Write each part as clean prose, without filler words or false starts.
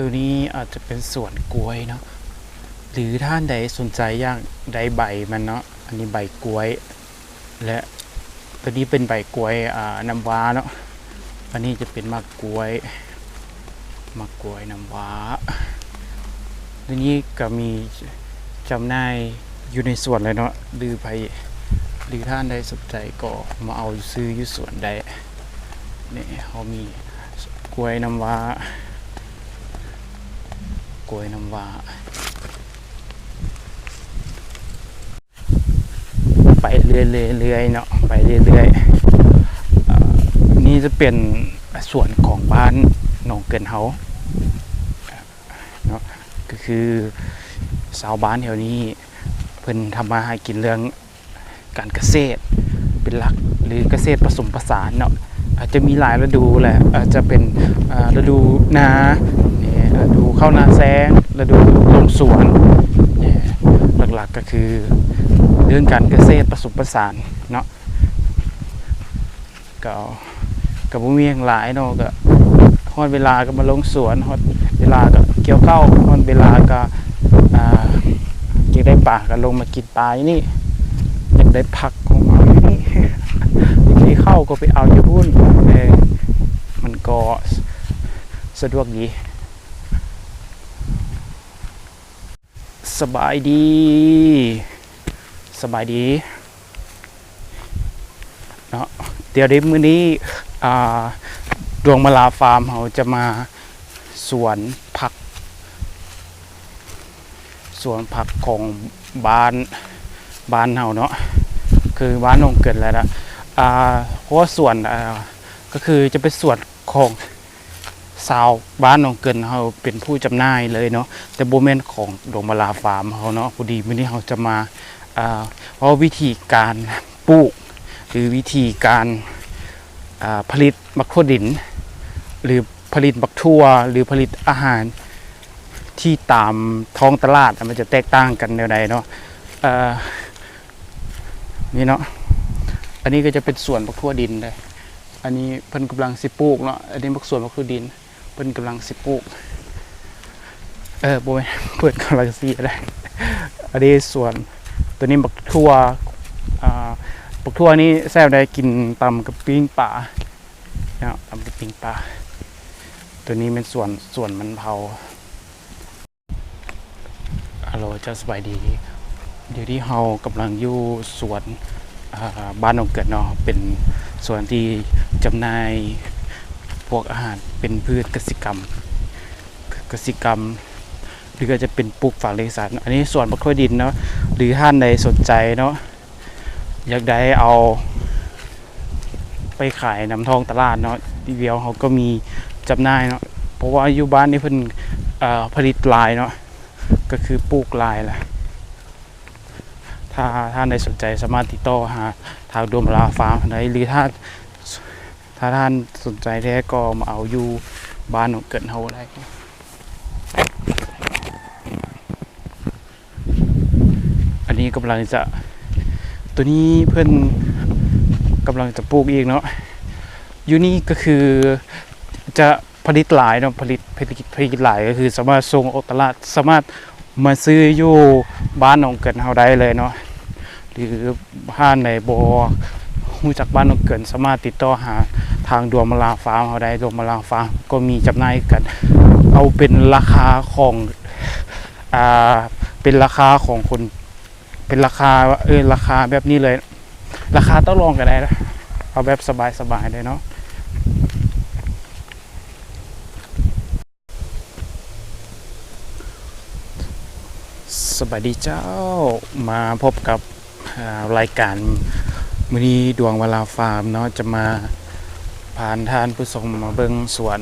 ตัวนี้อาจจะเป็นสวนกล้วยเนาะหรือท่านใดสนใจอยากได้ใบมันเนาะอันนี้ใบกล้วยและตัวนี้เป็นใบกล้วยน้ำว้าเนาะอันนี้จะเป็นมะกล้วยน้ำว้าตัวนี้ก็มีจำหน่ายอยู่ในสวนเลยเนาะหรือท่านใดสนใจก็มาเอาซื้ออยู่สวนได้นี่เขามีกล้วยน้ำว้าไปเรื่อยๆเนาะไปเรื่อยๆนี่จะเป็นส่วนของบ้านหนองเกินเฮาเนาะก็คือชาวบ้านแถวนี้เพิ่นทำมาหากินเรื่องการเกษตรเป็นหลักหรือเกษตรผสมผสานเนาะอาจจะมีหลายฤดูแหละอาจจะเป็นฤดูนาฤดูเข้านาแซงฤดูลงสวนหลักๆก็คือเรื่องการเกษตรผสมผสานเนาะก็บ่มีหยังหลายเนาะก็ฮอดเวลาก็มาลงสวนฮอดเวลาก็เกี่ยวข้าวฮอดเวลาก็อยากได้ปลาก็ลงมากินปลานี่อยากได้ผักของเอาอยู่นี่อยากได้ข้าวก็ไปเอาอยู่พุ่นมันก็สะดวกดีสบายดีเนาะเดี๋ยวในมื้อนี้ดวงมาลาฟาร์มเขาจะมาสวนผักของบ้านเฮาเนาะคือบ้านนงเกิดแล้วนะเพราะว่าสวนก็คือจะเป็นสวนของชาวบ้านนงเกินเฮาเป็นผู้จำหน่ายเลยเนาะแต่โบแมนของดวงมาลาฟาร์มเฮาเนาะพอดีมื้อนี้เฮาจะมาเพราะวิธีการปลูกหรือวิธีการผลิตมักทั่วดินหรือผลิตบักทั่วหรือผลิตอาหารที่ตามท้องตลาดมันจะแตกต่างกันแนวใดเนาะนี่เนาะอันนี้ก็จะเป็นส่วนบักทั่วดินเลยอันนี้เพิ่นกำลังสิปลูกเนาะอันนี้บักส่วนบักทั่วดินเพิ่นกำลังสิปลูกบ่แม่นเพิ่นกำลังสิอะไรอันนี้ส่วนตัวนี้บักทั่วนี่แซ่บได้กินตำกับปิ้งปลาเนาะตำกับปิ้งปลาตัวนี้เป็นส่วนมันเผาฮัลโหลจะสบายดีเดี๋ยวที่เฮากำลังอยู่สวนบ้านหนองเกิดเนาะเป็นสวนที่จำหน่ายพวกอาหารเป็นพืชกสิกรรมหรือก็จะเป็นปลูกฝังเลี้ยงสัตว์อันนี้สวนบักทั่วดินเนาะหรือท่านใดสนใจเนาะอยากได้เอาไปขายนำท้องตลาดเนาะเดียวเขาก็มีจำหน่ายเนาะเพราะว่าอยู่บ้านนี่เพิ่นผลิตลายเนาะก็คือปลูกลายแหละถ้าท่านใดสนใจสามารถติดต่อหาทางดวงมาลาฟาร์มได้หรือถ้าท่านสนใจแท้ก็มาเอาอยู่บ้านของเกิดเฮาได้อันนี้กำลังจะตัวนี้เพื่อนกำลังจะปลูกอีกเนาะอยู่นี่ก็คือจะผลิตหลายเนาะผลิตหลายก็คือสามารถส่งออกตลาดสามารถมาซื้ออยู่บ้านของเกิดเฮาได้เลยเนาะหรือบ้านในบ่รู้จักบ้านของเกิดสามารถติดต่อหาทางดวงมาลาฟาร์มเฮาได้ดวงมาลาฟาร์มก็มีจำหน่ายกันเอาเป็นราคาของเป็นราคาของคนเป็นราคาราคาแบบนี้เลยราคาต้องลองกันได้นะเอาแบบสบายเลยเนาะสวัสดีเจ้ามาพบกับรายการมื้อนี้ดวงวลาฟาร์มเนาะจะมาผ่านท่านผู้ชมมาเบิ่งสวน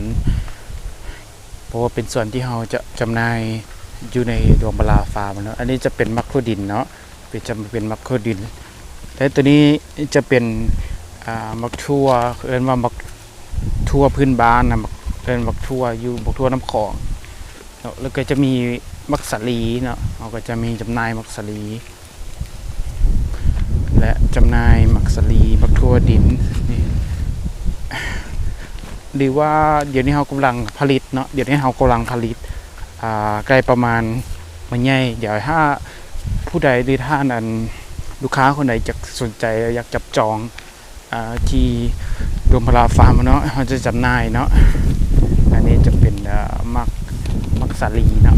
เพราะว่าเป็นสวนที่เราจะจำหน่ายอยู่ในดวงวลาฟาร์มเนาะอันนี้จะเป็นมักทั่วดินเนาะเป็นมักทั่วดินแต่ตัวนี้จะเป็นมักทั่วเอิ้นว่ามักทั่วพื้นบ้านนะเอิ้นมักทั่วอยู่มักทั่วน้ำของแล้วก็จะมีมักสลีเนาะเราก็จะมีจำหน่ายมักสลีและจำหน่ายมักสลีมักทั่วดินนี่ หรือว่าเดี๋ยวนี้เรากำลังผลิตเนาะเดี๋ยวนี้เรากำลังผลิตใกล้ประมาณมันใหญ่เดี๋ยวถ้าผู้ใดหรือท่านลูกค้าคนใดจะสนใจอยากจับจองที่ดวงพลาฟาร์มเนาะเขาจะจำหน่ายเนาะอันนี้จะเป็นมักสาลีเนาะ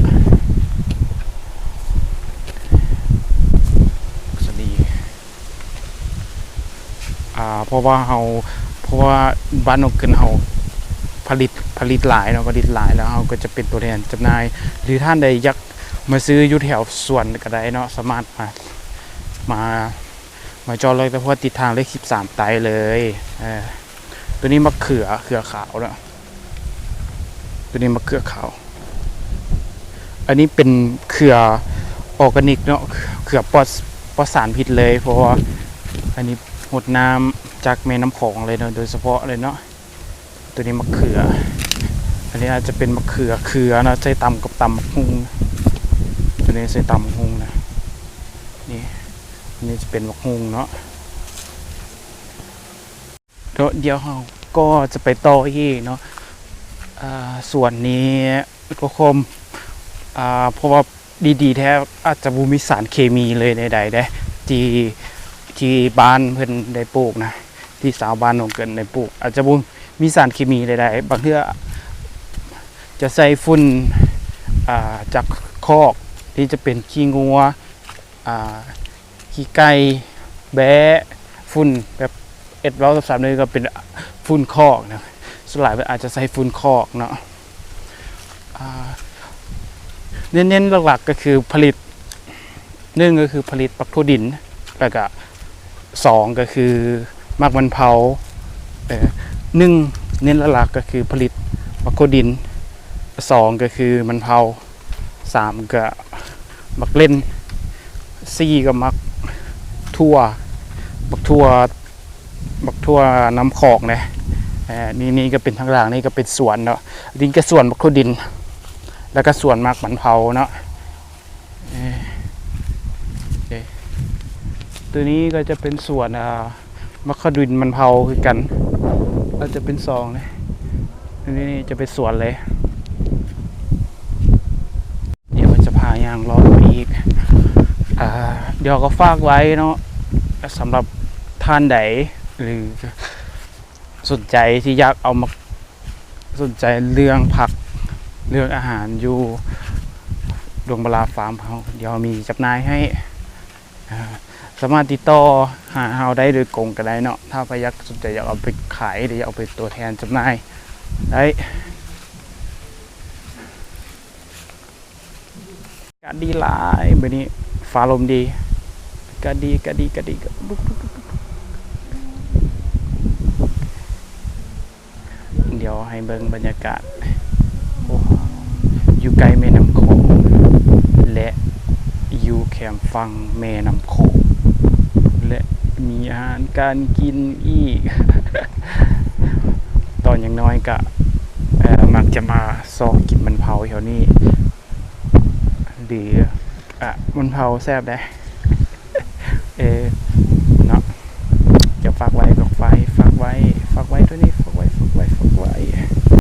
สาลีเพราะว่าบ้านนกเกินเราผลิตหลายเนาะผลิตหลายแล้วเราก็จะเป็นตัวแทนจำหน่ายหรือท่านใดอยากมาซื้ออยู่แถวสวนก็ได้เนาะสามารถมาจองเลยแต่เพราะติดทางเลข13 ไตเลยตัวนี้มะเขือขาวเนาะตัวนี้มะเขือขาวอันนี้เป็นเขือออร์แกนิกเนาะเขือปลอดสารพิษเลยเพราะว่าอันนี้หดน้ำจากแม่น้ำของเลยเนาะโดยเฉพาะเลยเนาะตัวนี้มะเขืออันนี้อาจจะเป็นมะเขือนะใส่ตำกับตำหุงตัวนี้ใส่ตำหุงนะนี่อันนี้จะเป็นมะฮุงเนาะเดี๋ยวเราก็จะไปต่ออีกเนาะส่วนนี้ก็คมเพราะว่าดีแท้อาจจะบูมิสารเคมีเลยใดๆได้ที่บ้านเพิ่นได้ปลูกนะที่สาวบ้านของเกินได้ปลูกอาจจะบูมีสารเคมีใดๆบางเทื่อจะใส่ฝุ่นจากคอกที่จะเป็นขี้งัวขี้ไก่แบะฝุ่นแบบ100-3เลยก็เป็นฝุ่นคอกนะส่วนหลายอาจจะใส่ฝุ่นคอกเนาะเน้นๆหลักๆก็คือผลิต1ก็คือผลิตปักทั่วดินแล้วก็2ก็คือหมักมันเผา1เน้นหลักๆก็คือผลิตปักทั่วดิน2ก็คือมันเผา3ก็หมักเล่น4ก็หมักทั่วบักทั่วน้ำขอกนะนี่ก็เป็นทางล่างนี่ก็เป็นสวนเนาะดินก็สวนบักทั่วดินแล้วก็สวนหมักมันเผาเนาะตัวนี้ก็จะเป็นสวนมะขดินมันเผาคือกันเราจะเป็น2เลยนี่จะเป็นสวนเลยเดี๋ยวมันจะพาย่างล้ออีกเดี๋ยวก็ฝากไว้เนาะสำหรับท่านใดหรือสนใจที่อยากเอามาสนใจเรื่องผักเรื่องอาหารอยู่ดวงบลาฟาร์มเขาเดี๋ยวมีจำหน่ายให้สามารถติดต่อหาเราได้โดยตรงก็ได้เนาะถ้าไปอยากสนใจอยากเอาไปขายหรืออยากเอาไปตัวแทนจำหน่ายได้การดีหลายแบบนี้ฟ้าลมดีก็ดีเดี๋ยวให้เบิ่งบรรยากาศอยู่ใกล้แม่น้ำโขงและอยู่แคมป์ฟังแม่น้ำโขงและมีอาหารการกินอีก ตอนอย่างน้อยก็มักจะมาซอกกินมันเผาแถวนี้หรือมันเผาแซ่บได้เนาะจะฝากไว้กับไฟฝากไว้ตัวนี้ฝากไว้